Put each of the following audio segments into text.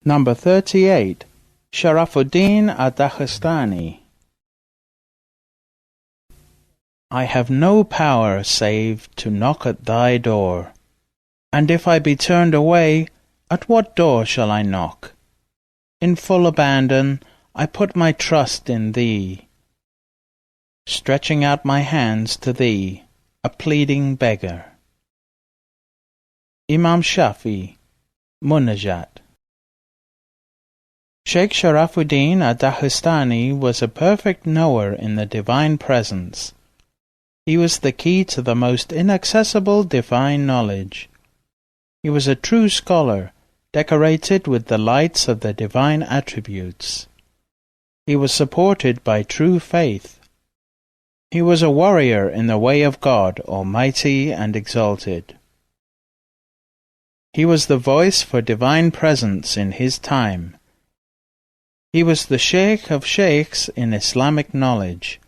Number 38. Sharafuddin Daghestani. I have no power save to knock at thy door, and if I be turned away, at what door shall I knock? In full abandon I put my trust in thee, stretching out my hands to thee, a pleading beggar. Imam Shafi, Munajat. Shaykh Sharafuddin Daghestani was a perfect knower in the divine presence. He was the key to the most inaccessible divine knowledge. He was a true scholar, decorated with the lights of the divine attributes. He was supported by true faith. He was a warrior in the way of God, almighty and exalted. He was the voice for divine presence in his time. He was the Shaykh of Shaykhs in Islamic knowledge.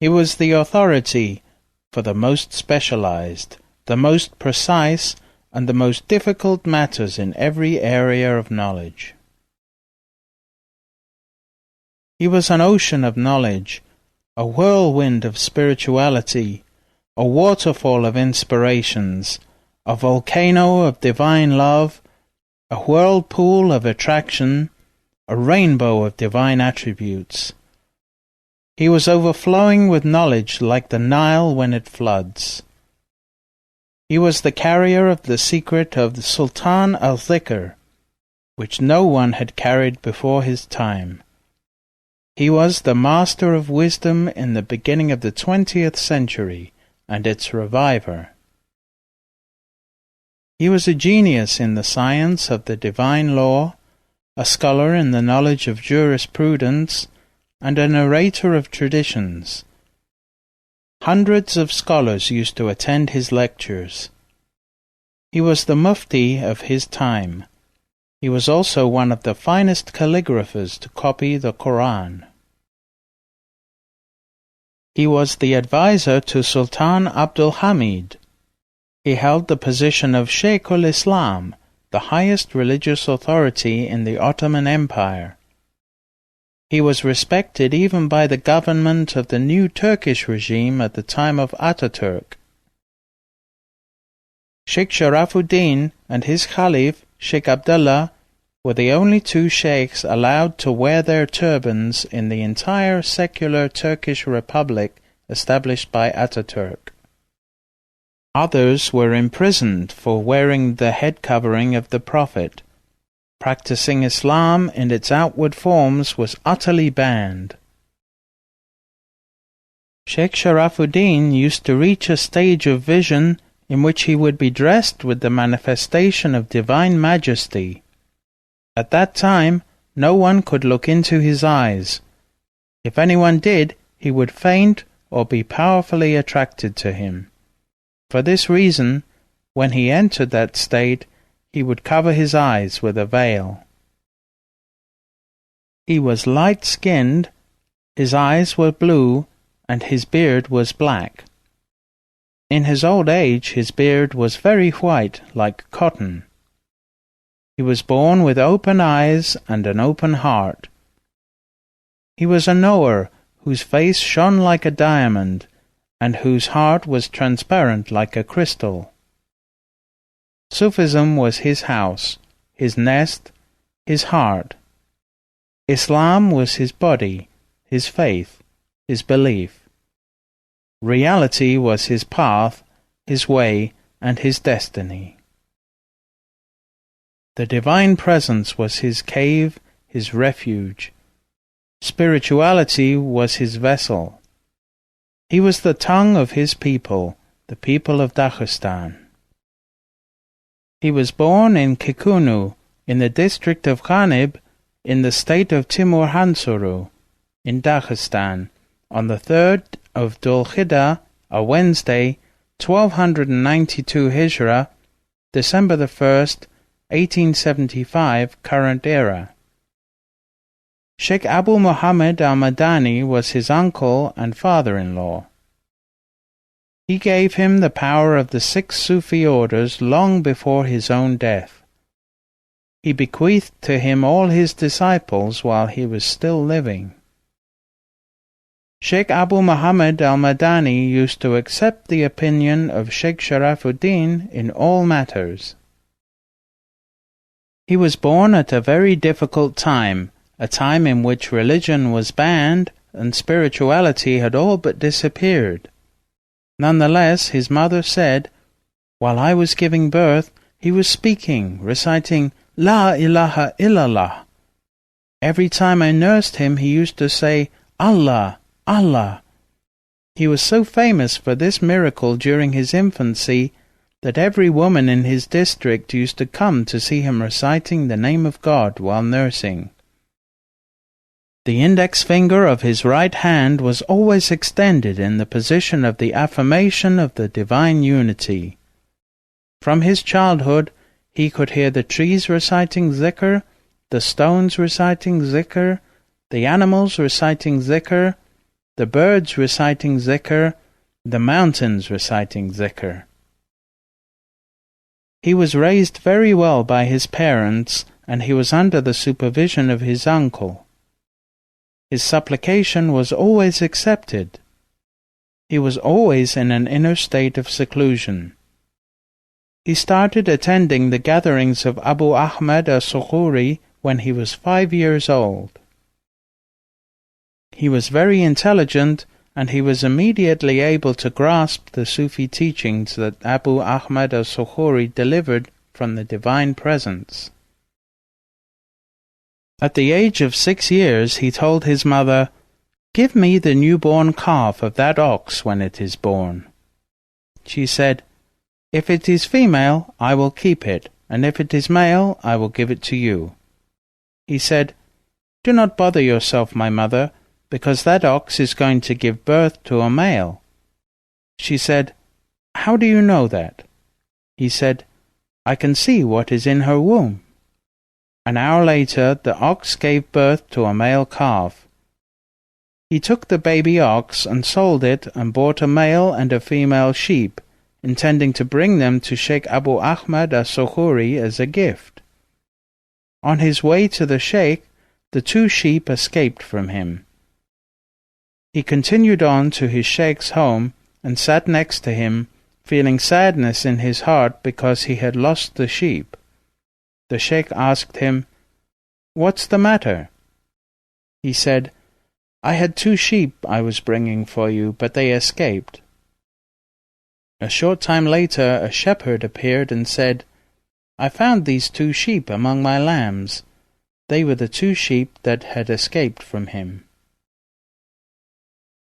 He was the authority for the most specialized, the most precise, and the most difficult matters in every area of knowledge. He was an ocean of knowledge, a whirlwind of spirituality, a waterfall of inspirations, a volcano of divine love, a whirlpool of attraction, a rainbow of divine attributes. He was overflowing with knowledge like the Nile when it floods. He was the carrier of the secret of the Sultan al-Zikr, which no one had carried before his time. He was the master of wisdom in the beginning of the 20th century, and its reviver. He was a genius in the science of the divine law, a scholar in the knowledge of jurisprudence, and a narrator of traditions. Hundreds of scholars used to attend his lectures. He was the mufti of his time. He was also one of the finest calligraphers to copy the Quran. He was the advisor to Sultan Abdul Hamid. He held the position of Shaykh al-Islam, the highest religious authority in the Ottoman Empire. He was respected even by the government of the new Turkish regime at the time of Ataturk. Shaykh Sharafuddin and his Khalif, Shaykh Abdullah, were the only two sheikhs allowed to wear their turbans in the entire secular Turkish Republic established by Ataturk. Others were imprisoned for wearing the head covering of the Prophet. Practicing Islam in its outward forms was utterly banned. Shaykh Sharafuddin used to reach a stage of vision in which he would be dressed with the manifestation of divine majesty. At that time, no one could look into his eyes. If anyone did, he would faint or be powerfully attracted to him. For this reason, when he entered that state, he would cover his eyes with a veil. He was light-skinned, his eyes were blue, and his beard was black. In his old age his beard was very white, like cotton. He was born with open eyes and an open heart. He was a knower whose face shone like a diamond, and whose heart was transparent like a crystal. Sufism was his house, his nest, his heart. Islam was his body, his faith, his belief. Reality was his path, his way, and his destiny. The divine presence was his cave, his refuge. Spirituality was his vessel. He was the tongue of his people, the people of Daghestan. He was born in Kikunu, in the district of Ghanib, in the state of Timur Hansuru, in Daghestan, on the 3rd of Dhul-Qa'dah, a Wednesday, 1292 Hijra, December the 1st, 1875, current era. Sheikh Abu Muhammad al-Madani was his uncle and father-in-law. He gave him the power of the 6 Sufi orders long before his own death. he bequeathed to him all his disciples while he was still living. Shaykh Abu Muhammad al-Madani used to accept the opinion of Shaykh Sharafuddin in all matters. He was born at a very difficult time, a time in which religion was banned and spirituality had all but disappeared. Nonetheless, his mother said, while I was giving birth, he was speaking, reciting, La ilaha illallah. Every time I nursed him, he used to say, Allah, Allah. He was so famous for this miracle during his infancy that every woman in his district used to come to see him reciting the name of God while nursing. The index finger of his right hand was always extended in the position of the affirmation of the divine unity. From his childhood, he could hear the trees reciting zikr, the stones reciting zikr, the animals reciting zikr, the birds reciting zikr, the mountains reciting zikr. He was raised very well by his parents, and he was under the supervision of his uncle. His supplication was always accepted. He was always in an inner state of seclusion. He started attending the gatherings of Abu Ahmad al-Sukhuri when he was 5 years old. He was very intelligent, and he was immediately able to grasp the Sufi teachings that Abu Ahmad al-Sukhuri delivered from the Divine Presence. At the age of 6 years, he told his mother, "Give me the newborn calf of that ox when it is born." She said, "If it is female, I will keep it, and if it is male, I will give it to you." He said, "Do not bother yourself, my mother, because that ox is going to give birth to a male." She said, "How do you know that?" He said, "I can see what is in her womb." An hour later, the ox gave birth to a male calf. He took the baby ox and sold it and bought a male and a female sheep, intending to bring them to Shaykh Abu Ahmad al-Sukhuri as a gift. On his way to the Shaykh, the 2 sheep escaped from him. He continued on to his Shaykh's home and sat next to him, feeling sadness in his heart because he had lost the sheep. The Shaykh asked him, "What's the matter?" He said, "I had 2 sheep I was bringing for you, but they escaped." A short time later, a shepherd appeared and said, "I found these 2 sheep among my lambs." They were the 2 sheep that had escaped from him.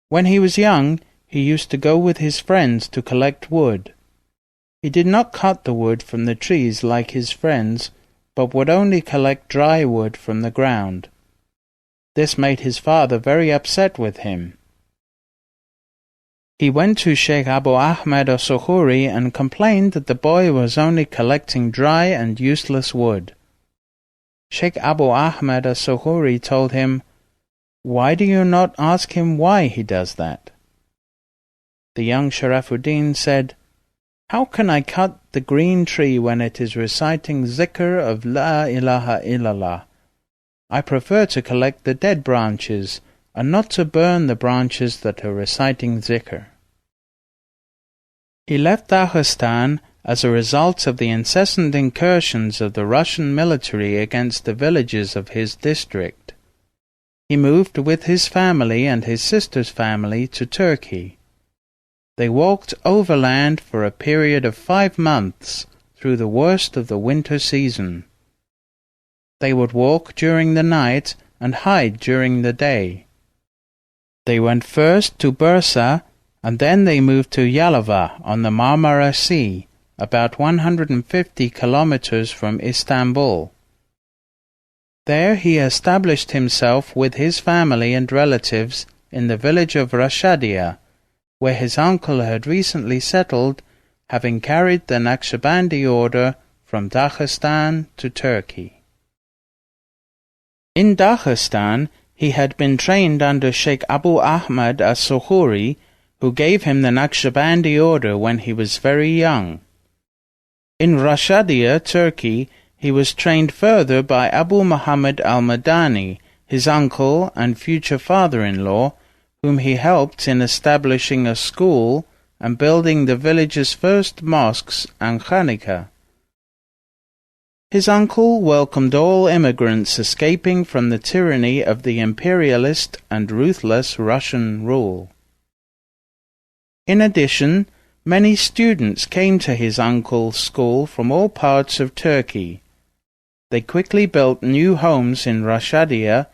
When he was young, he used to go with his friends to collect wood. He did not cut the wood from the trees like his friends, but would only collect dry wood from the ground. This made his father very upset with him. He went to Shaykh Abu Ahmad al-Sukhuri and complained that the boy was only collecting dry and useless wood. Shaykh Abu Ahmad al-Sukhuri told him, "Why do you not ask him why he does that?" The young Sharafuddin said, "How can I cut the green tree when it is reciting zikr of La ilaha illallah? I prefer to collect the dead branches and not to burn the branches that are reciting zikr." He left Daghestan as a result of the incessant incursions of the Russian military against the villages of his district. He moved with his family and his sister's family to Turkey. They walked overland for a period of 5 months through the worst of the winter season. They would walk during the night and hide during the day. They went first to Bursa, and then they moved to Yalova on the Marmara Sea, about 150 kilometers from Istanbul. There he established himself with his family and relatives in the village of Rashadia, where his uncle had recently settled, having carried the Naqshabandi order from Daghestan to Turkey. In Daghestan, he had been trained under Shaykh Abu Ahmad al-Sukhuri, who gave him the Naqshabandi order when he was very young. In Rashadia, Turkey, he was trained further by Abu Muhammad al-Madani, his uncle and future father-in-law, whom he helped in establishing a school and building the village's first mosques and khanqa. His uncle welcomed all immigrants escaping from the tyranny of the imperialist and ruthless Russian rule. In addition, many students came to his uncle's school from all parts of Turkey. They quickly built new homes in Rashadia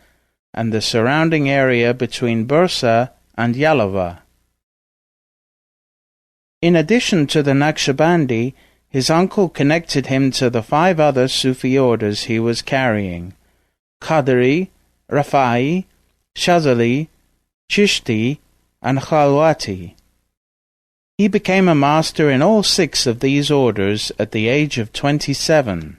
and the surrounding area between Bursa and Yalova. In addition to the Naqshabandi, his uncle connected him to the 5 other Sufi orders he was carrying: Qadri, Rafai, Shazali, Chishti, and Khalwati. He became a master in all 6 of these orders at the age of 27.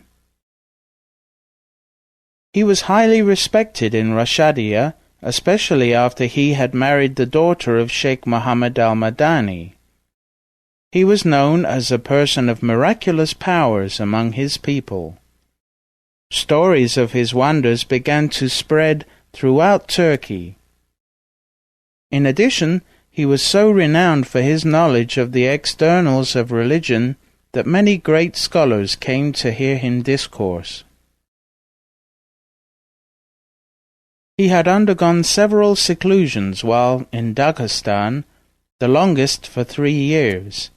He was highly respected in Rashadia, especially after he had married the daughter of Sheikh Muhammad al-Madani. He was known as a person of miraculous powers among his people. Stories of his wonders began to spread throughout Turkey. In addition, he was so renowned for his knowledge of the externals of religion that many great scholars came to hear him discourse. He had undergone several seclusions while in Daghestan, the longest for 3 years.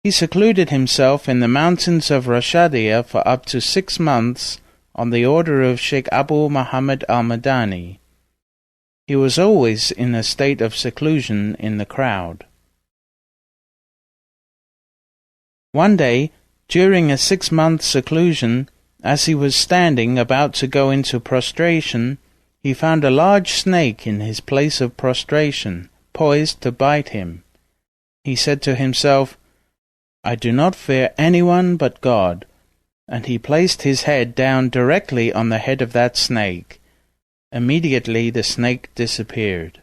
He secluded himself in the mountains of Rashadia for up to 6 months on the order of Sheikh Abu Muhammad al-Madani. He was always in a state of seclusion in the crowd. One day, during a 6-month seclusion, as he was standing about to go into prostration, he found a large snake in his place of prostration, poised to bite him. He said to himself, "I do not fear anyone but God," and he placed his head down directly on the head of that snake. Immediately the snake disappeared.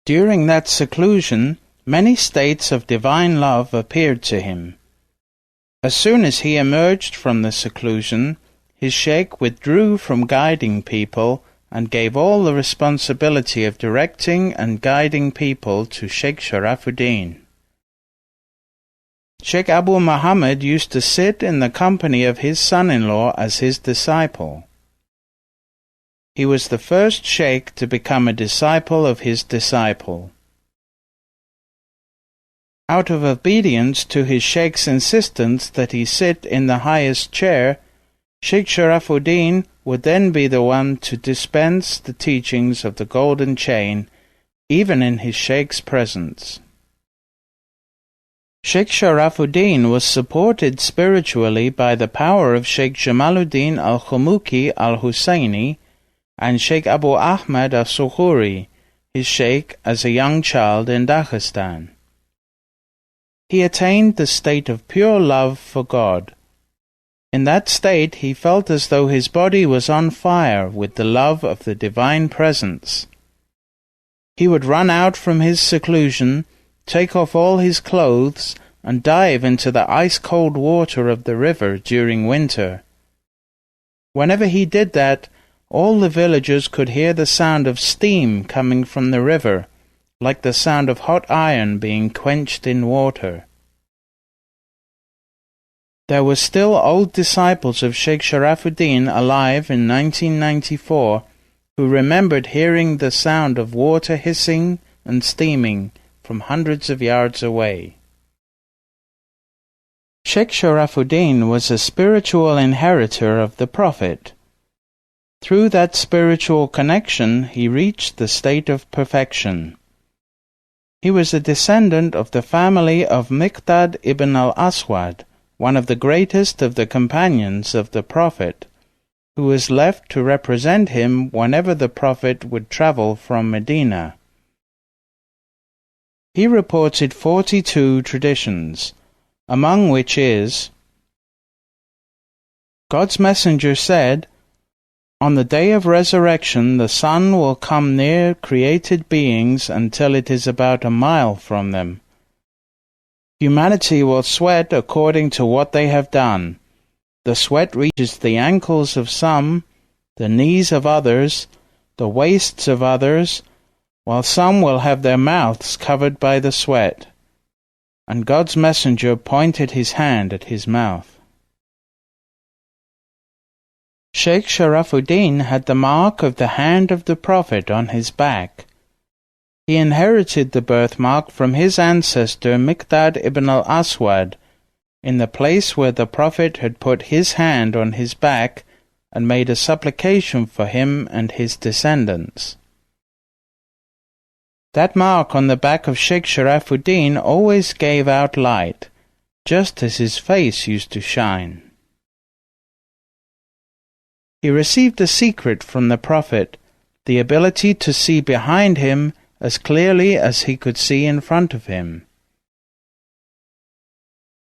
During that seclusion, many states of divine love appeared to him. As soon as he emerged from the seclusion, his sheikh withdrew from guiding people and gave all the responsibility of directing and guiding people to Sheikh Sharafuddin. Sheikh Abu Muhammad used to sit in the company of his son-in-law as his disciple. He was the first sheikh to become a disciple of his disciple. Out of obedience to his sheikh's insistence that he sit in the highest chair, Sheikh Sharafuddin would then be the one to dispense the teachings of the golden chain, even in his sheikh's presence. Sheikh Sharafuddin was supported spiritually by the power of Sheikh Jamaluddin al-Khumuki al-Husayni and Sheikh Abu Ahmad al-Sukhuri, his sheikh as a young child in Daghestan. He attained the state of pure love for God. In that state he felt as though his body was on fire with the love of the divine presence. He would run out from his seclusion, take off all his clothes, and dive into the ice-cold water of the river during winter. Whenever he did that, all the villagers could hear the sound of steam coming from the river, like the sound of hot iron being quenched in water. There were still old disciples of Sheikh Sharafuddin alive in 1994 who remembered hearing the sound of water hissing and steaming from hundreds of yards away. Sheikh Sharafuddin was a spiritual inheritor of the Prophet. Through that spiritual connection he reached the state of perfection. He was a descendant of the family of Miqdad ibn al-Aswad, one of the greatest of the companions of the Prophet, who was left to represent him whenever the Prophet would travel from Medina. He reported 42 traditions, among which is, God's messenger said, "On the day of resurrection the sun will come near created beings until it is about a mile from them. Humanity will sweat according to what they have done, The sweat reaches the ankles of some, the knees of others, the waists of others, while some will have their mouths covered by the sweat. And God's messenger pointed his hand at his mouth. Shaykh Sharafuddin had the mark of the hand of the Prophet on his back. He inherited the birthmark from his ancestor Miqdad ibn al-Aswad, in the place where the Prophet had put his hand on his back and made a supplication for him and his descendants. That mark on the back of Shaykh Sharafuddin always gave out light, just as his face used to shine. He received a secret from the Prophet, the ability to see behind him as clearly as he could see in front of him.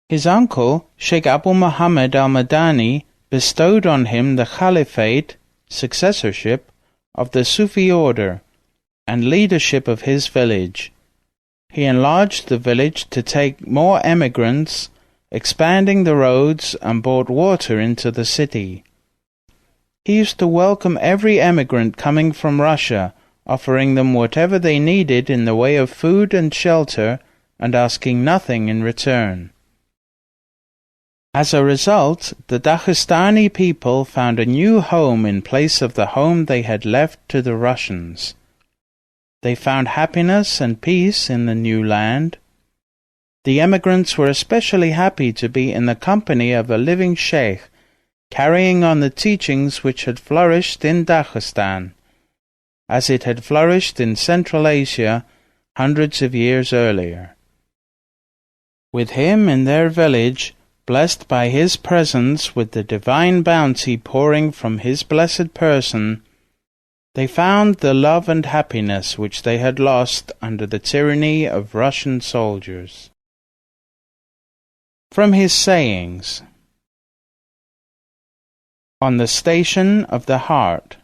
His uncle, Sheikh Abu Muhammad al-Madani, bestowed on him the caliphate, successorship, of the Sufi order, and leadership of his village. He enlarged the village to take more emigrants, expanding the roads, and brought water into the city. He used to welcome every emigrant coming from Russia, offering them whatever they needed in the way of food and shelter, and asking nothing in return. As a result, the Daghestani people found a new home in place of the home they had left to the Russians. They found happiness and peace in the new land. The emigrants were especially happy to be in the company of a living Shaykh, carrying on the teachings which had flourished in Daghestan, as it had flourished in Central Asia hundreds of years earlier. With him in their village, blessed by his presence with the divine bounty pouring from his blessed person, they found the love and happiness which they had lost under the tyranny of Russian soldiers. From his sayings: On the station of the heart.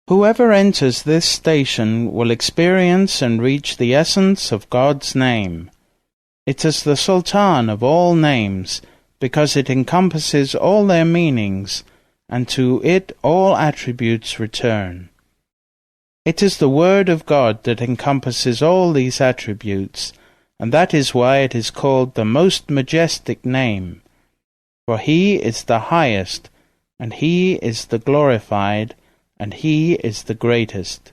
Whoever enters this station will experience and reach the essence of God's name. It is the Sultan of all names, because it encompasses all their meanings, and to it all attributes return. It is the Word of God that encompasses all these attributes, and that is why it is called the most majestic name. For He is the highest, and He is the glorified, and He is the greatest.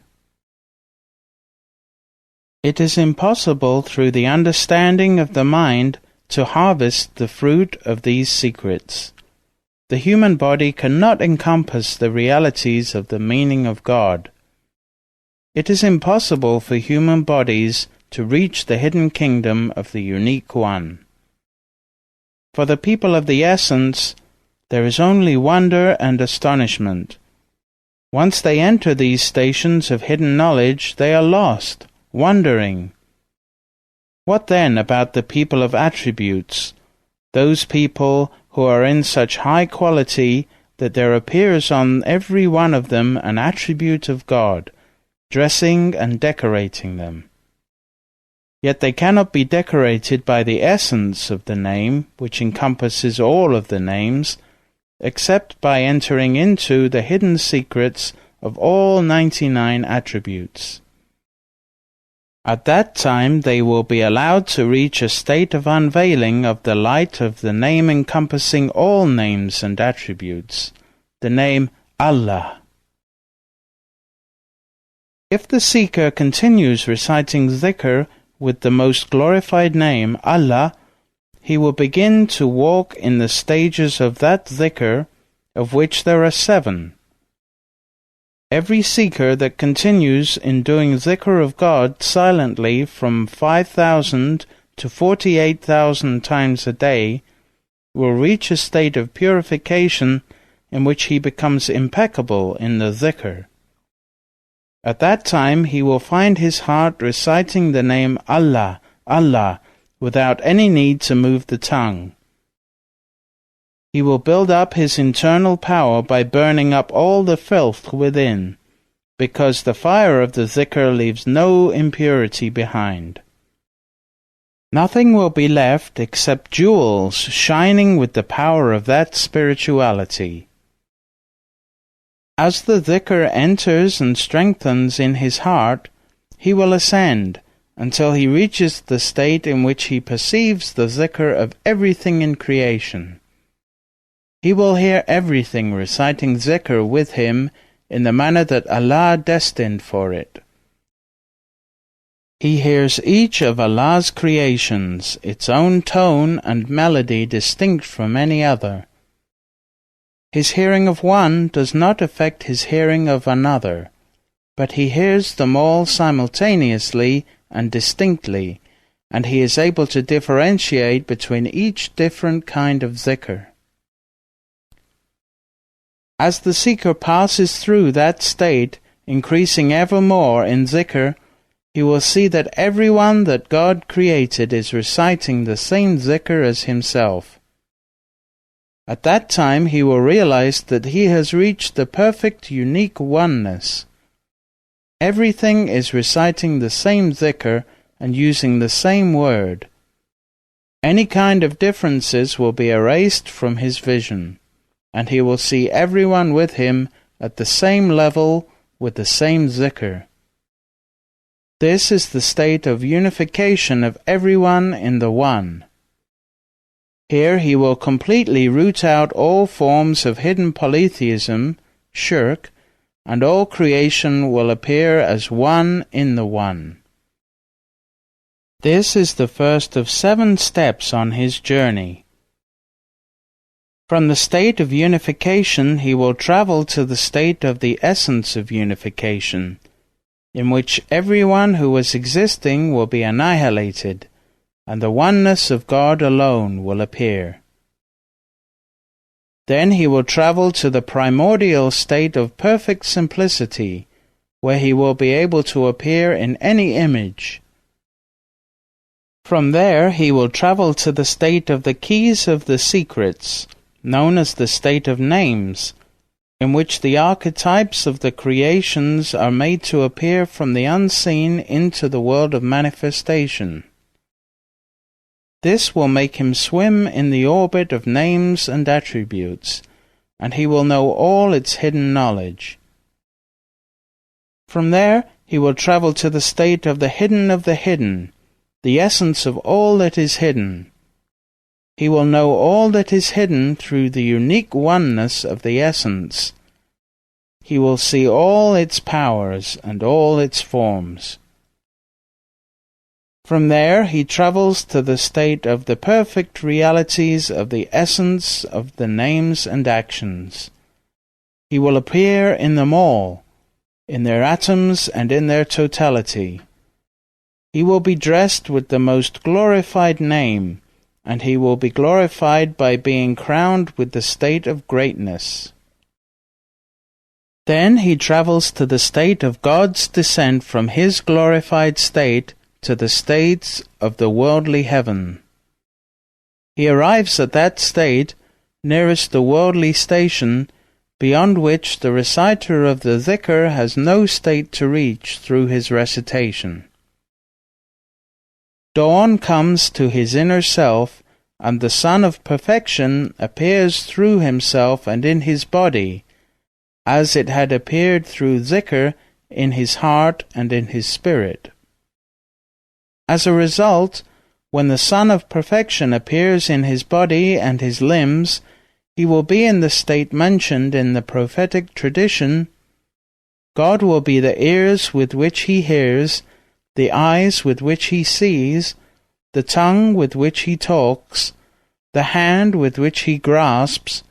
It is impossible through the understanding of the mind to harvest the fruit of these secrets. The human body cannot encompass the realities of the meaning of God. It is impossible for human bodies to reach the hidden kingdom of the Unique One. For the people of the essence, there is only wonder and astonishment. Once they enter these stations of hidden knowledge, they are lost, wondering. What then about the people of attributes, those people who are in such high quality that there appears on every one of them an attribute of God, dressing and decorating them? Yet they cannot be decorated by the essence of the name, which encompasses all of the names, except by entering into the hidden secrets of all 99 attributes. At that time they will be allowed to reach a state of unveiling of the light of the name encompassing all names and attributes, the name Allah. If the seeker continues reciting dhikr with the most glorified name, Allah, he will begin to walk in the stages of that dhikr, of which there are 7. Every seeker that continues in doing dhikr of God silently from 5,000 to 48,000 times a day will reach a state of purification in which he becomes impeccable in the dhikr. At that time he will find his heart reciting the name Allah, Allah, without any need to move the tongue. He will build up his internal power by burning up all the filth within, because the fire of the dhikr leaves no impurity behind. Nothing will be left except jewels shining with the power of that spirituality. As the dhikr enters and strengthens in his heart, he will ascend until he reaches the state in which he perceives the dhikr of everything in creation. He will hear everything reciting dhikr with him in the manner that Allah destined for it. He hears each of Allah's creations, its own tone and melody distinct from any other. His hearing of one does not affect his hearing of another, but he hears them all simultaneously and distinctly, and he is able to differentiate between each different kind of dhikr. As the seeker passes through that state, increasing ever more in dhikr, he will see that everyone that God created is reciting the same dhikr as himself. At that time he will realize that he has reached the perfect unique oneness. Everything is reciting the same dhikr and using the same word. Any kind of differences will be erased from his vision, and he will see everyone with him at the same level with the same dhikr. This is the state of unification of everyone in the One. Here he will completely root out all forms of hidden polytheism, shirk, and all creation will appear as one in the One. This is the first of 7 steps on his journey. From the state of unification he will travel to the state of the essence of unification, in which everyone who was existing will be annihilated, and the oneness of God alone will appear. Then he will travel to the primordial state of perfect simplicity, where he will be able to appear in any image. From there he will travel to the state of the keys of the secrets, known as the state of names, in which the archetypes of the creations are made to appear from the unseen into the world of manifestation. This will make him swim in the orbit of names and attributes, and he will know all its hidden knowledge. From there he will travel to the state of the hidden, the essence of all that is hidden. He will know all that is hidden through the unique oneness of the essence. He will see all its powers and all its forms. From there he travels to the state of the perfect realities of the essence of the names and actions. He will appear in them all, in their atoms and in their totality. He will be dressed with the most glorified name, and he will be glorified by being crowned with the state of greatness. Then he travels to the state of God's descent from his glorified state to the states of the worldly heaven. He arrives at that state, nearest the worldly station, beyond which the reciter of the dhikr has no state to reach through his recitation. Dawn comes to his inner self, and the Sun of Perfection appears through himself and in his body, as it had appeared through dhikr in his heart and in his spirit. As a result, when the Sun of Perfection appears in his body and his limbs, he will be in the state mentioned in the prophetic tradition. God will be the ears with which he hears, the eyes with which he sees, the tongue with which he talks, the hand with which he grasps,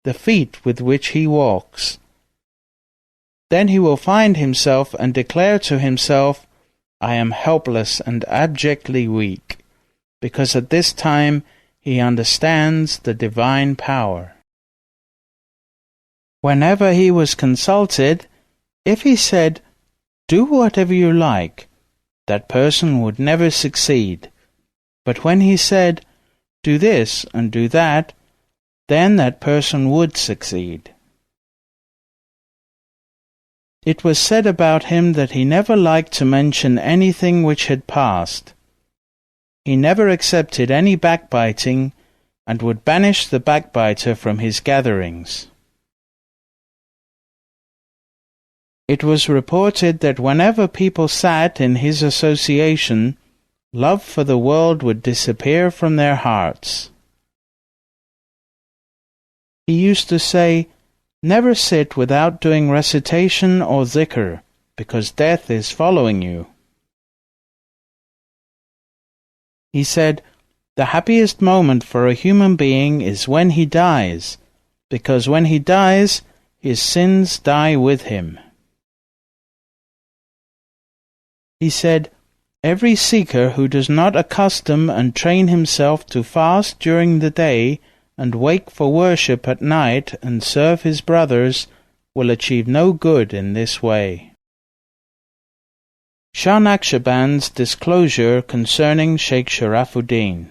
the feet with which he walks. Then he will find himself and declare to himself, I am helpless and abjectly weak, because at this time he understands the divine power. Whenever he was consulted, if he said, do whatever you like, that person would never succeed. But when he said, do this and do that, then that person would succeed. It was said about him that he never liked to mention anything which had passed. He never accepted any backbiting and would banish the backbiter from his gatherings. It was reported that whenever people sat in his association, love for the world would disappear from their hearts. He used to say, "Never sit without doing recitation or zikr, because death is following you." He said, "The happiest moment for a human being is when he dies, because when he dies, his sins die with him." He said, "Every seeker who does not accustom and train himself to fast during the day and wake for worship at night and serve his brothers will achieve no good in this way." Shah Naqshband's disclosure concerning Shaykh Sharafuddin.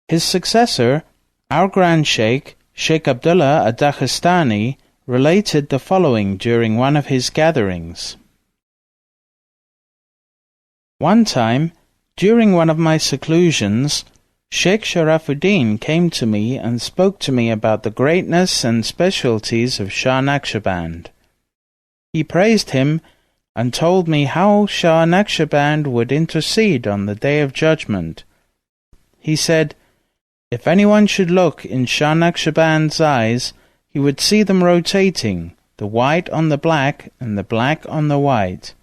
His successor, our Grand Shaykh, Shaykh Abdullah Daghestani, related the following during one of his gatherings. One time, during one of my seclusions, Shaykh Sharafuddin came to me and spoke to me about the greatness and specialties of Shah Naqshband. He praised him and told me how Shah Naqshband would intercede on the Day of Judgment. He said, if anyone should look in Shah Naqshband's eyes, he would see them rotating, the white on the black and the black on the white.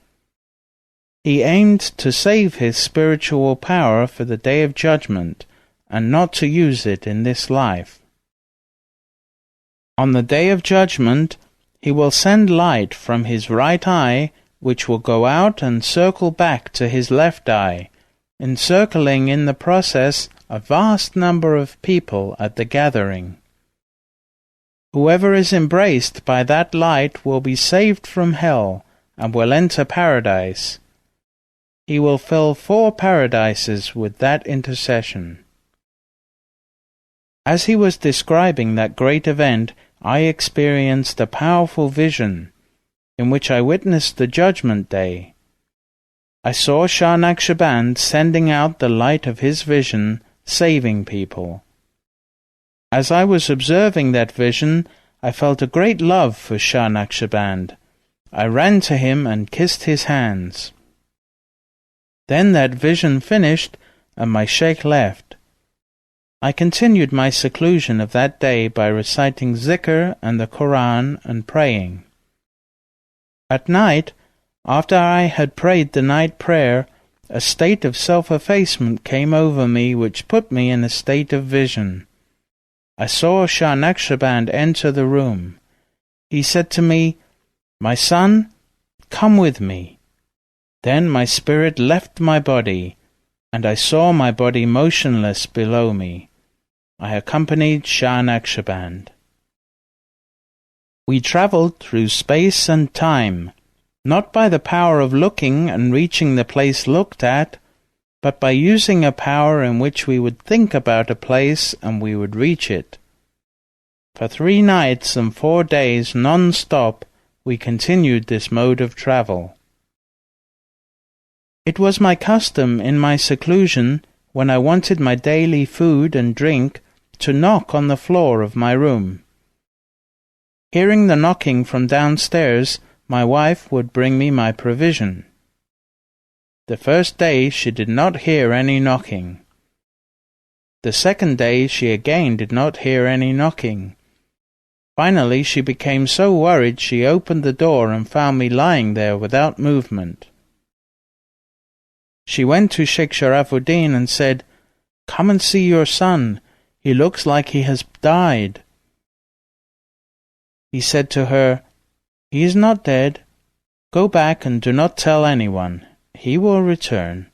He aimed to save his spiritual power for the Day of Judgment, and not to use it in this life. On the Day of Judgment, he will send light from his right eye, which will go out and circle back to his left eye, encircling in the process a vast number of people at the gathering. Whoever is embraced by that light will be saved from hell and will enter paradise. He will fill 4 paradises with that intercession. As he was describing that great event, I experienced a powerful vision, in which I witnessed the Judgment Day. I saw Shah Naqshband sending out the light of his vision, saving people. As I was observing that vision, I felt a great love for Shah Naqshband. I ran to him and kissed his hands. Then that vision finished, and my Shaykh left. I continued my seclusion of that day by reciting zikr and the Quran and praying. At night, after I had prayed the night prayer, a state of self-effacement came over me which put me in a state of vision. I saw Shah Naqshband enter the room. He said to me, "My son, come with me." Then my spirit left my body, and I saw my body motionless below me. I accompanied Shah Naqshband. We travelled through space and time, not by the power of looking and reaching the place looked at, but by using a power in which we would think about a place and we would reach it. For 3 nights and 4 days non-stop we continued this mode of travel. It was my custom in my seclusion, when I wanted my daily food and drink, to knock on the floor of my room. Hearing the knocking from downstairs, my wife would bring me my provision. The first day she did not hear any knocking. The second day she again did not hear any knocking. Finally she became so worried she opened the door and found me lying there without movement. She went to Shaykh Sharafuddin and said, "Come and see your son. He looks like he has died." He said to her, "He is not dead. Go back and do not tell anyone. He will return."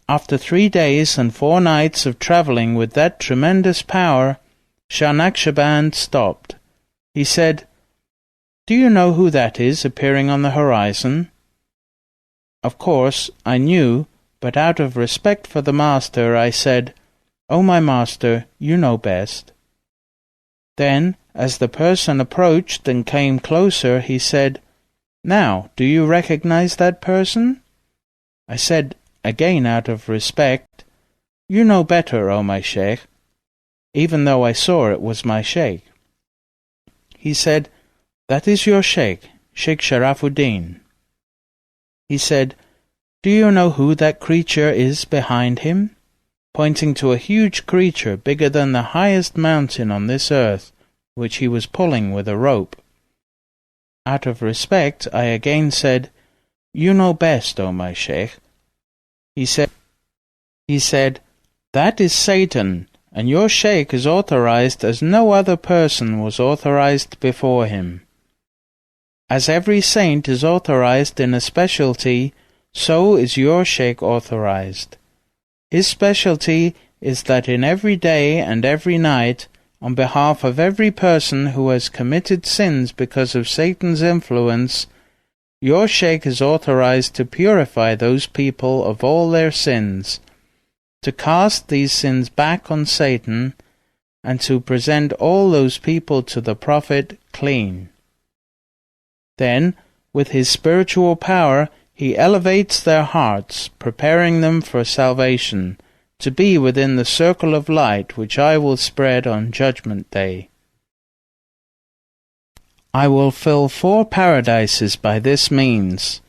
After 3 days and 4 nights of travelling with that tremendous power, Shah Naqshband stopped. He said, "Do you know who that is appearing on the horizon?" Of course, I knew, but out of respect for the master, I said, "Oh, my master, you know best." Then, as the person approached and came closer, he said, Now, do you recognize that person? I said, again out of respect, You know better, O my Shaykh, even though I saw it was my Shaykh. He said, That is your Shaykh, Shaykh Sharafuddin. He said, Do you know who that creature is behind him? Pointing to a huge creature bigger than the highest mountain on this earth, which he was pulling with a rope. Out of respect, I again said, You know best, O my Shaykh. He said, That is Satan, and your Shaykh is authorized as no other person was authorized before him. As every saint is authorized in a specialty, so is your Shaykh authorized. His specialty is that in every day and every night, on behalf of every person who has committed sins because of Satan's influence, your Shaykh is authorized to purify those people of all their sins, to cast these sins back on Satan, and to present all those people to the Prophet clean. Then, with his spiritual power, he elevates their hearts, preparing them for salvation, to be within the circle of light which I will spread on Judgment Day. I will fill 4 paradises by this means.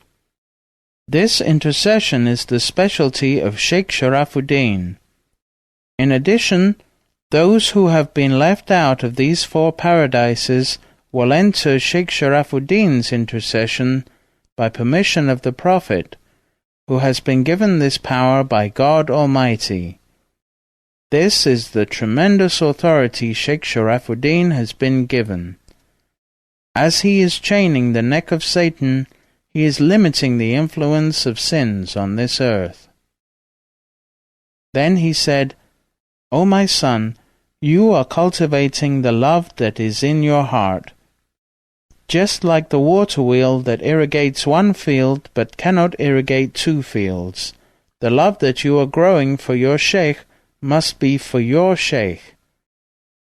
This intercession is the specialty of Shaykh Sharafuddin. In addition, those who have been left out of these 4 paradises will enter Shaykh Sharafuddin's intercession by permission of the Prophet, who has been given this power by God Almighty. This is the tremendous authority Shaykh Sharafuddin has been given. As he is chaining the neck of Satan, he is limiting the influence of sins on this earth. Then he said, O my son, you are cultivating the love that is in your heart. Just like the water wheel that irrigates one field but cannot irrigate 2 fields, the love that you are growing for your Shaykh must be for your Shaykh.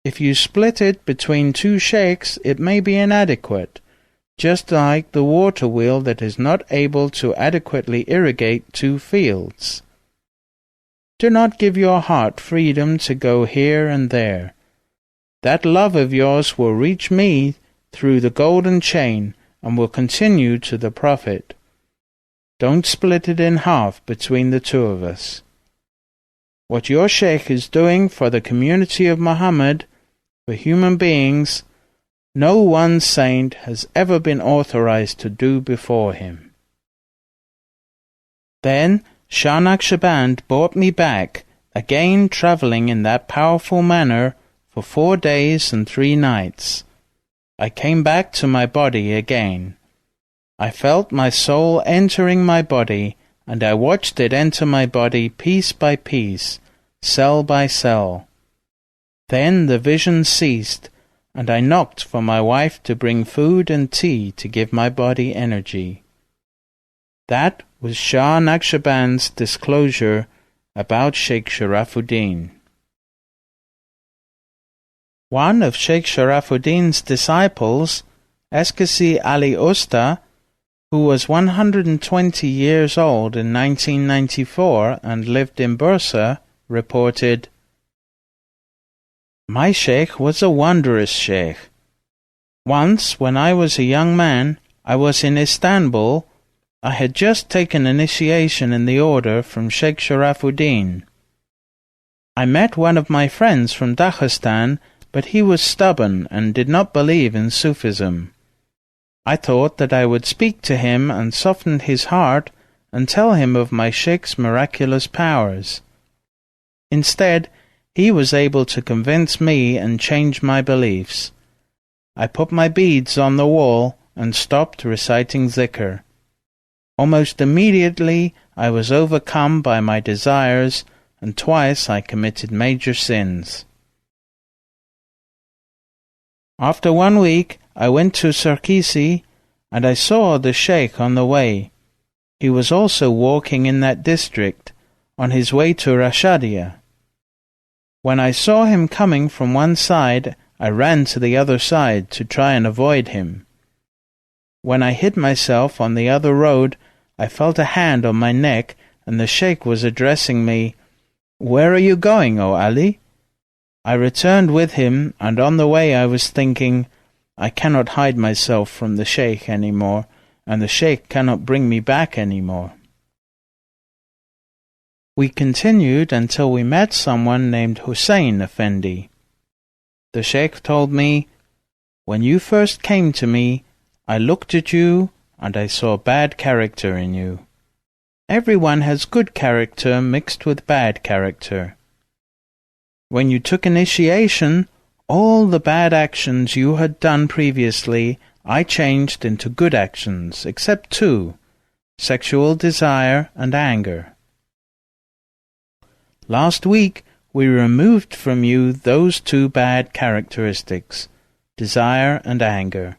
If you split it between 2 Shaykhs, it may be inadequate, just like the water wheel that is not able to adequately irrigate 2 fields. Do not give your heart freedom to go here and there. That love of yours will reach me through the golden chain and will continue to the Prophet. Don't split it in half between the 2 of us. What your Shaykh is doing for the community of Muhammad, for human beings, no one saint has ever been authorized to do before him. Then Shah Naqshband brought me back, again travelling in that powerful manner for 4 days and 3 nights. I came back to my body again. I felt my soul entering my body, and I watched it enter my body piece by piece, cell by cell. Then the vision ceased, and I knocked for my wife to bring food and tea to give my body energy. That was Shah Naqshband's disclosure about Shaykh Sharafuddin. One of Shaykh Sharafuddin's disciples, Eskasi Ali Usta, who was 120 years old in 1994 and lived in Bursa, reported, My Shaykh was a wondrous Shaykh. Once, when I was a young man, I was in Istanbul. I had just taken initiation in the order from Shaykh Sharafuddin. I met one of my friends from Daghestani, but he was stubborn and did not believe in Sufism. I thought that I would speak to him and soften his heart and tell him of my Shaykh's miraculous powers. Instead, he was able to convince me and change my beliefs. I put my beads on the wall and stopped reciting zikr. Almost immediately I was overcome by my desires, and twice I committed major sins. After 1 week, I went to Sarkisi, and I saw the Shaykh on the way. He was also walking in that district, on his way to Rashadia. When I saw him coming from one side, I ran to the other side to try and avoid him. When I hid myself on the other road, I felt a hand on my neck, and the Shaykh was addressing me. "Where are you going, O Ali?" I returned with him, and on the way I was thinking, I cannot hide myself from the Shaykh any more, and the Shaykh cannot bring me back any more. We continued until we met someone named Hussein Effendi. The Shaykh told me, "When you first came to me, I looked at you and I saw bad character in you. Everyone has good character mixed with bad character. When you took initiation, all the bad actions you had done previously I changed into good actions, except two, sexual desire and anger. Last week we removed from you those two bad characteristics, desire and anger."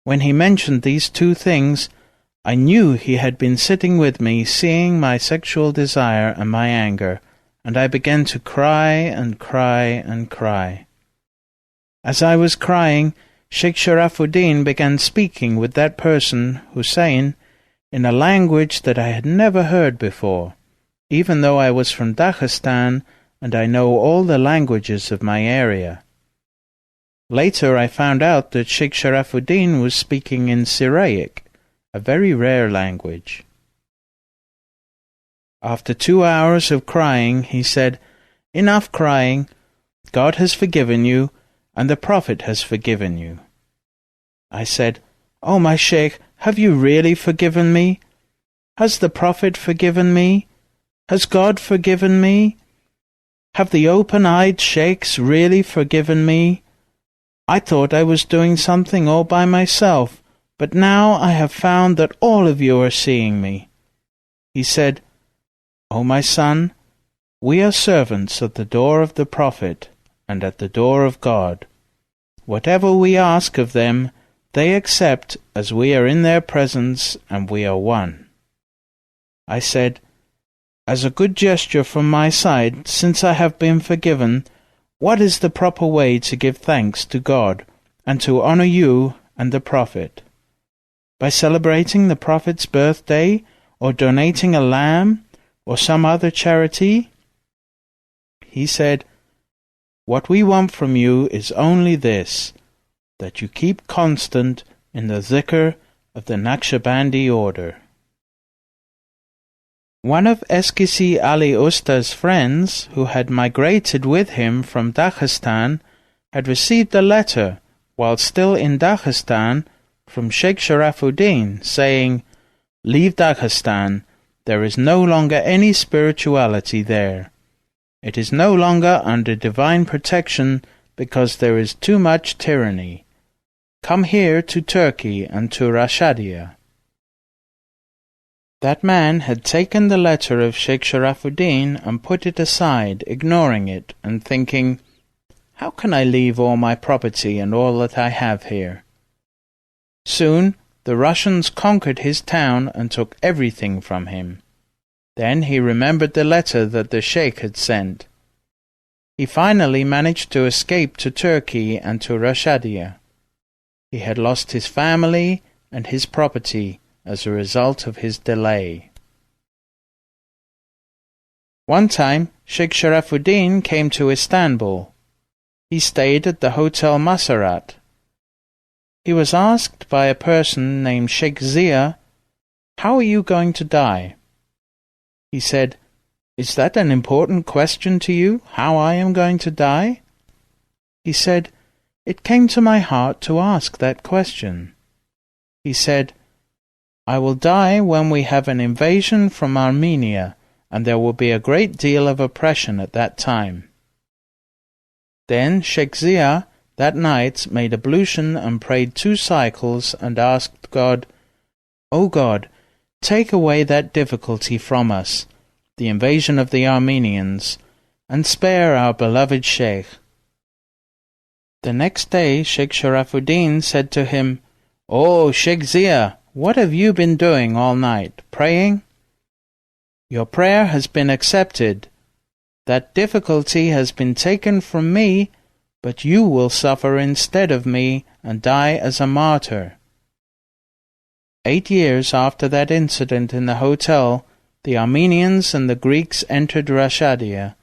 When he mentioned these two things, I knew he had been sitting with me seeing my sexual desire and my anger, and I began to cry and cry and cry. As I was crying, Shaykh Sharafuddin began speaking with that person, Hussein, in a language that I had never heard before, even though I was from Daghestan and I know all the languages of my area. Later I found out that Shaykh Sharafuddin was speaking in Syriac, a very rare language. After 2 hours of crying, he said, "Enough crying. God has forgiven you, and the Prophet has forgiven you." I said, "Oh, my Shaykh, have you really forgiven me? Has the Prophet forgiven me? Has God forgiven me? Have the open-eyed Shaykhs really forgiven me? I thought I was doing something all by myself, but now I have found that all of you are seeing me." He said, "O my son, we are servants at the door of the Prophet and at the door of God. Whatever we ask of them, they accept as we are in their presence and we are one." I said, "As a good gesture from my side, since I have been forgiven, what is the proper way to give thanks to God and to honor you and the Prophet? By celebrating the Prophet's birthday, or donating a lamb, or some other charity?" He said, "What we want from you is only this, that you keep constant in the dhikr of the Naqshabandi order." One of Eskisi Ali Usta's friends, who had migrated with him from Daghestan, had received a letter, while still in Daghestan, from Shaykh Sharafuddin, saying, "Leave Daghestan. There is no longer any spirituality there. It is no longer under divine protection because there is too much tyranny. Come here to Turkey and to Rashadia." That man had taken the letter of Shaykh Sharafuddin and put it aside, ignoring it, and thinking, "How can I leave all my property and all that I have here?" Soon the Russians conquered his town and took everything from him. Then he remembered the letter that the Shaykh had sent. He finally managed to escape to Turkey and to Rashadia. He had lost his family and his property as a result of his delay. One time, Shaykh Sharafuddin came to Istanbul. He stayed at the Hotel Maserat. He was asked by a person named Sheikh Zia, "How are you going to die?" He said, "Is that an important question to you, how I am going to die?" He said, "It came to my heart to ask that question." He said, "I will die when we have an invasion from Armenia, and there will be a great deal of oppression at that time." Then Sheikh Zia that night made ablution and prayed 2 cycles and asked God, "O God, take away that difficulty from us, the invasion of the Armenians, and spare our beloved Shaykh." The next day Shaykh Sharafuddin said to him, "O Shaykh Zia, what have you been doing all night, praying? Your prayer has been accepted. That difficulty has been taken from me, but you will suffer instead of me and die as a martyr. 8 years after that incident in the hotel, the Armenians and the Greeks entered Rashadia.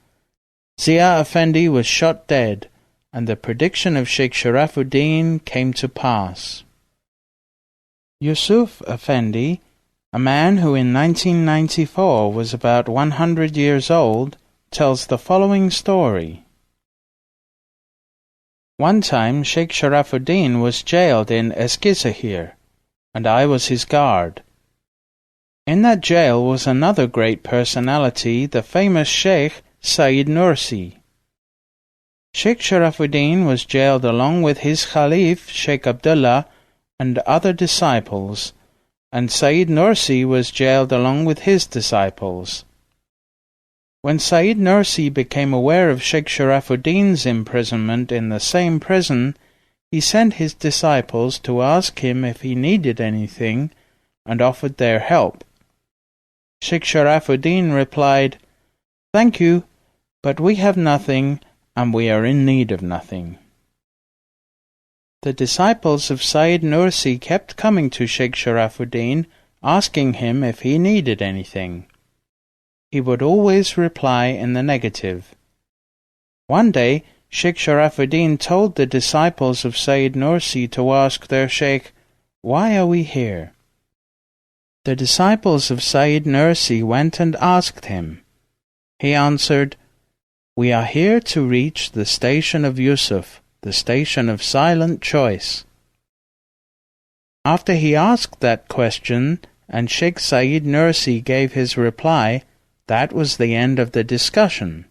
Zia Effendi was shot dead, and the prediction of Sheikh Sharafuddin came to pass. Yusuf Effendi, a man who in 1994 was about 100 years old, tells the following story. One time Sheikh Sharafuddin was jailed in Eskisehir, and I was his guard. In that jail was another great personality, the famous Shaykh Sayyid Nursi. Sheikh Sharafuddin was jailed along with his Khalif Sheikh Abdullah and other disciples, and Sayyid Nursi was jailed along with his disciples. When Sayyid Nursi became aware of Sheikh Sharafuddin's imprisonment in the same prison, he sent his disciples to ask him if he needed anything, and offered their help. Sheikh Sharafuddin replied, "Thank you, but we have nothing, and we are in need of nothing." The disciples of Sayyid Nursi kept coming to Sheikh Sharafuddin, asking him if he needed anything. He would always reply in the negative. One day, Sheikh Sharafuddin told the disciples of Sayyid Nursi to ask their Sheikh, "Why are we here?" The disciples of Sayyid Nursi went and asked him. He answered, "We are here to reach the station of Yusuf, the station of silent choice." After he asked that question, and Sheikh Sayyid Nursi gave his reply, that was the end of the discussion.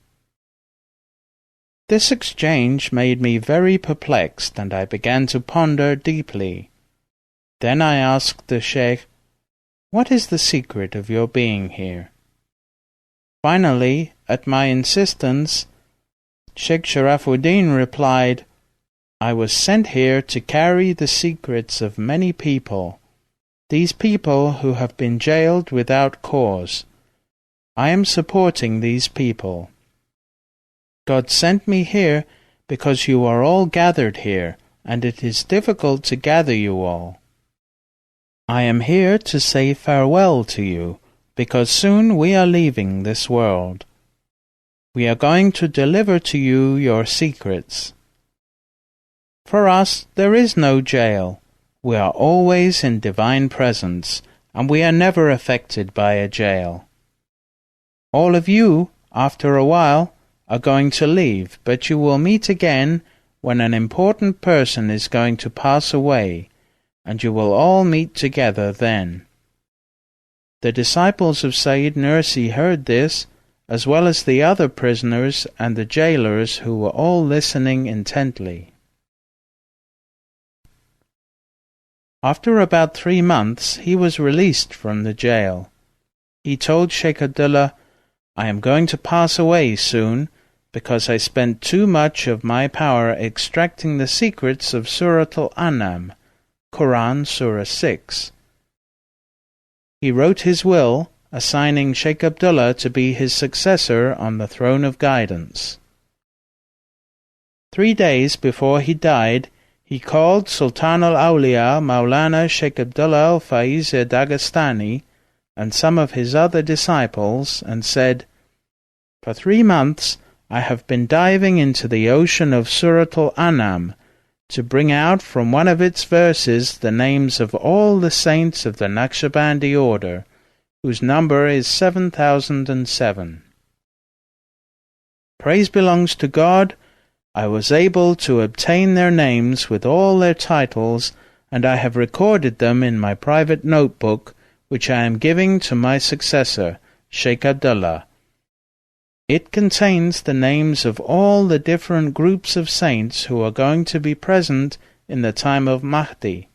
This exchange made me very perplexed, and I began to ponder deeply. Then I asked the Shaykh, "What is the secret of your being here?" Finally, at my insistence, Sheikh Sharafuddin replied, "I was sent here to carry the secrets of many people, these people who have been jailed without cause. I am supporting these people. God sent me here because you are all gathered here, and it is difficult to gather you all. I am here to say farewell to you, because soon we are leaving this world. We are going to deliver to you your secrets. For us there is no jail. We are always in divine presence, and we are never affected by a jail. All of you, after a while, are going to leave, but you will meet again when an important person is going to pass away, and you will all meet together then." The disciples of Sayyid Nursi heard this, as well as the other prisoners and the jailers who were all listening intently. After about 3 months, he was released from the jail. He told Sheikh Abdullah, "I am going to pass away soon, because I spent too much of my power extracting the secrets of Surat al-An'am, Quran Surah 6. He wrote his will, assigning Sheikh Abdullah to be his successor on the throne of guidance. 3 days before he died, he called Sultan al-Awliya Mawlana Sheikh Abdullah al-Faiz Daghestani and some of his other disciples and said, "For 3 months I have been diving into the ocean of Surat al-An'am to bring out from one of its verses the names of all the saints of the Naqshabandi order, whose number is 7,007. Praise belongs to God. I was able to obtain their names with all their titles, and I have recorded them in my private notebook, which I am giving to my successor, Sheikh Abdullah. It contains the names of all the different groups of saints who are going to be present in the time of Mahdi."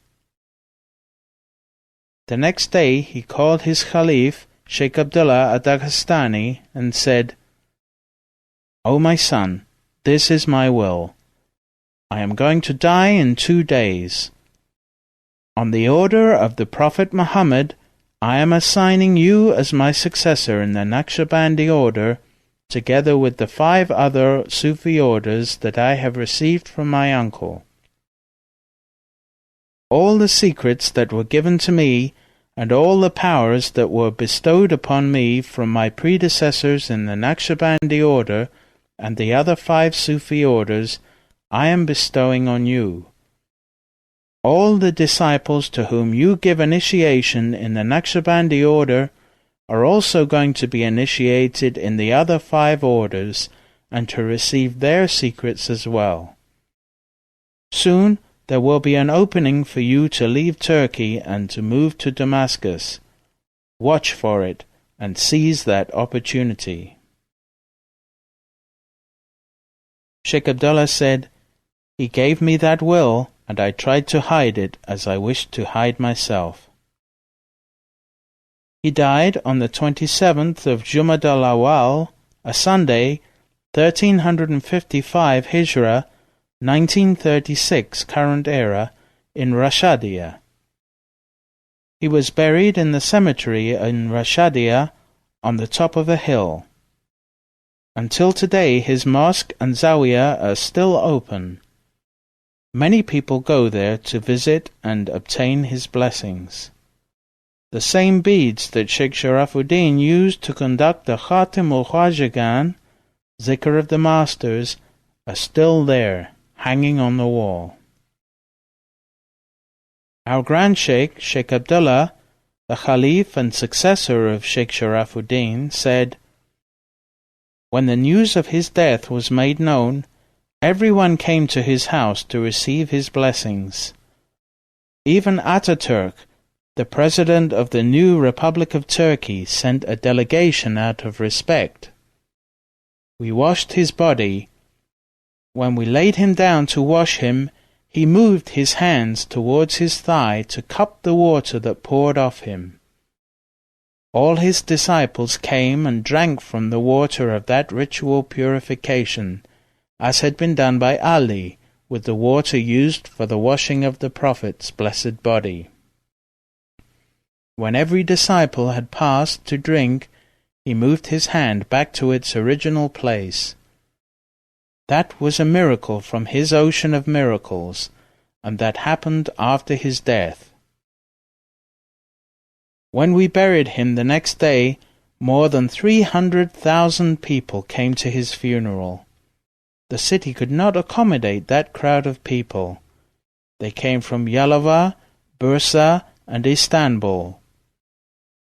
The next day he called his Khalif, Sheikh Abdullah Daghestani, and said, "O my son, this is my will. I am going to die in 2 days. On the order of the Prophet Muhammad, I am assigning you as my successor in the Naqshabandi order, together with the 5 other Sufi orders that I have received from my uncle. All the secrets that were given to me and all the powers that were bestowed upon me from my predecessors in the Naqshabandi order and the other 5 Sufi orders, I am bestowing on you. All the disciples to whom you give initiation in the Naqshbandi order are also going to be initiated in the other 5 orders and to receive their secrets as well. Soon there will be an opening for you to leave Turkey and to move to Damascus. Watch for it and seize that opportunity. Sheikh Abdullah said, "He gave me that will, and I tried to hide it as I wished to hide myself." He died on the 27th of Jumad al-Awwal, a Sunday, 1355 Hijrah, 1936 current era, in Rashadia. He was buried in the cemetery in Rashadia on the top of a hill. Until today his mosque and zawiya are still open. Many people go there to visit and obtain his blessings. The same beads that Shaykh Sharafuddin used to conduct the Khatim ul-Khwajagan, Zikr of the Masters, are still there, hanging on the wall. Our Grand Sheikh, Sheikh Abdullah, the Khalif and successor of Shaykh Sharafuddin, said, "When the news of his death was made known, everyone came to his house to receive his blessings. Even Ataturk, the president of the new Republic of Turkey, sent a delegation out of respect. We washed his body. When we laid him down to wash him, he moved his hands towards his thigh to cup the water that poured off him. All his disciples came and drank from the water of that ritual purification, as had been done by Ali with the water used for the washing of the Prophet's blessed body. When every disciple had passed to drink, he moved his hand back to its original place. That was a miracle from his ocean of miracles, and that happened after his death. When we buried him the next day, more than 300,000 people came to his funeral. The city could not accommodate that crowd of people. They came from Yalova, Bursa, and Istanbul.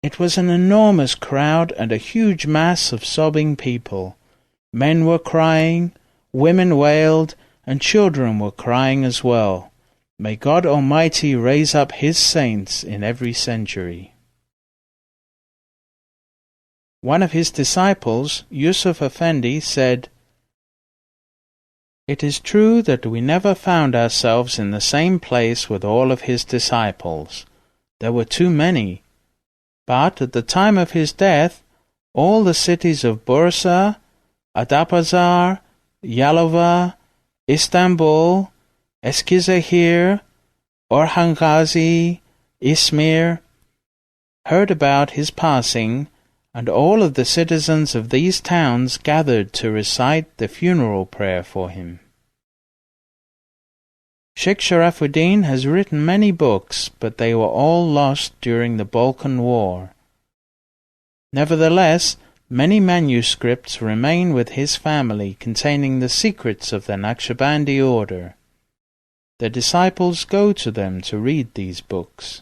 It was an enormous crowd and a huge mass of sobbing people. Men were crying, women wailed, and children were crying as well. May God Almighty raise up His saints in every century. One of his disciples, Yusuf Effendi, said, "It is true that we never found ourselves in the same place with all of his disciples. There were too many. But at the time of his death, all the cities of Bursa, Adapazar, Yalova, Istanbul, Eskizehir, Orhangazi, Izmir, heard about his passing, and all of the citizens of these towns gathered to recite the funeral prayer for him." Shaykh Sharafuddin has written many books, but they were all lost during the Balkan War. Nevertheless, many manuscripts remain with his family containing the secrets of the Naqshbandi order. The disciples go to them to read these books.